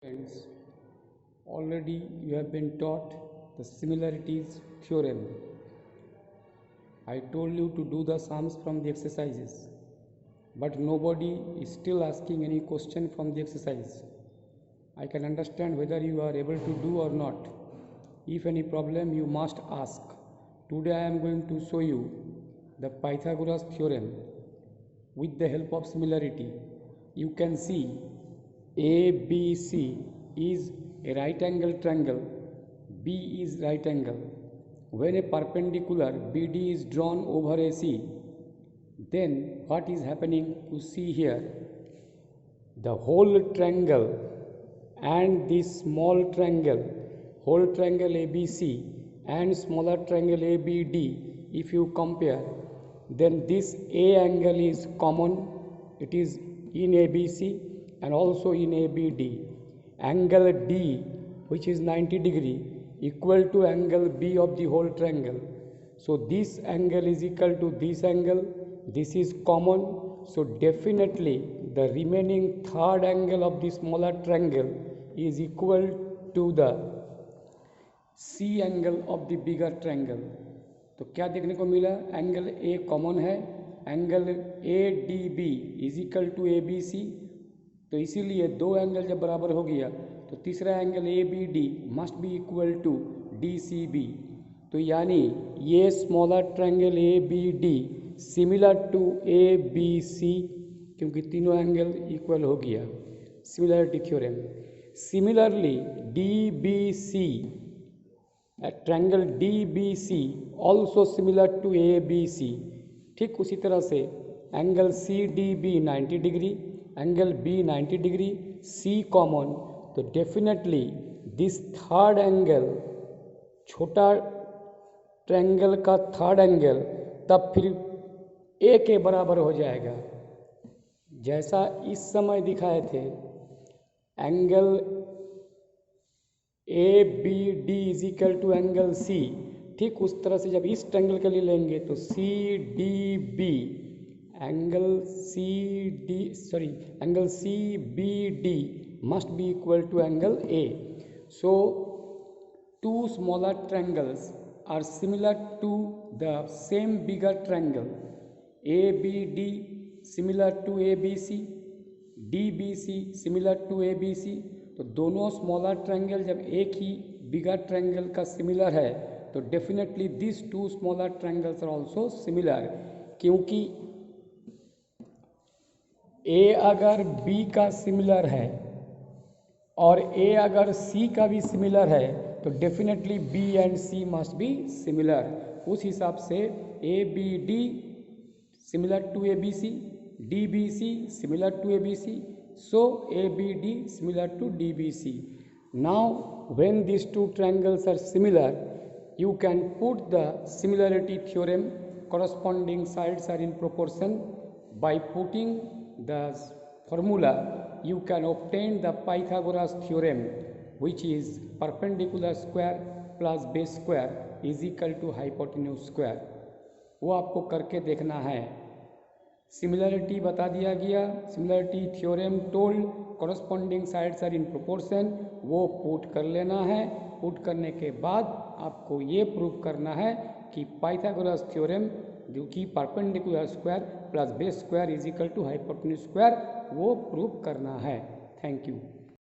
Friends, already you have been taught the similarities theorem. I told you to do the sums from the exercises, but nobody is still asking any question from the exercise. I can understand whether you are able to do or not. If any problem, you must ask. Today I am going to show you the Pythagoras theorem with the help of similarity. You can see ABC is a right angle triangle, B is right angle. When a perpendicular BD is drawn over AC, then what is happening? You see here, the whole triangle and this small triangle, whole triangle ABC and smaller triangle ABD, if you compare, then this A angle is common. It is in ABC and also in ABD. Angle D, which is 90 degree, equal to angle B of the whole triangle. So this angle is equal to this angle. This is common. So definitely the remaining third angle of the smaller triangle is equal to the C angle of the bigger triangle. तो क्या देखने को मिला? Angle A common है, angle A D B is equal to A B C. तो इसीलिए दो angle जब बराबर हो गया तो तीसरा angle A B D must be equal to D C B. तो यानी ये smaller triangle A B D similar to A B C, क्योंकि तीनों एंगल इक्वल हो गया. Similarity theorem. Similarly D B C, triangle D B C also similar to A B C. ठीक उसी तरह से angle C D B 90 degree, angle B 90 degree, C common. तो definitely this third angle, छोटा triangle का third angle तब फिर ए के बराबर हो जाएगा. जैसा इस समय दिखाए थे, angle A B D is equal to angle C, ठीक उस तरह से जब इस ट्रायंगल के लिए लेंगे तो C D B angle C B D must be equal to angle A. So two smaller triangles are similar to the same bigger triangle. ABD similar to ABC, DBC similar to ABC. तो दोनों smaller triangle जब एक ही बिगर triangle का similar है तो definitely this two smaller triangles are also similar. क्योंकि A अगर B का सिमिलर है और A अगर C का भी सिमिलर है तो definitely B and C must be similar. उस हिसाब से ABD similar to ABC, DBC similar to ABC, so ABD similar to DBC. Now when these two triangles are similar, you can put the similarity theorem, corresponding sides are in proportion. By putting the formula, you can obtain the Pythagoras theorem, which is perpendicular square plus base square is equal to hypotenuse square. वो आपको करके देखना है. Similarity बता दिया गया, similarity theorem told, corresponding sides are in proportion, वो put कर लेना है. पुट करने के बाद आपको ये प्रूव करना है कि पाइथागोरस थ्योरम जो कि perpendicular square plus base square is equal to hypotenuse square, वो प्रूव करना है. Thank you.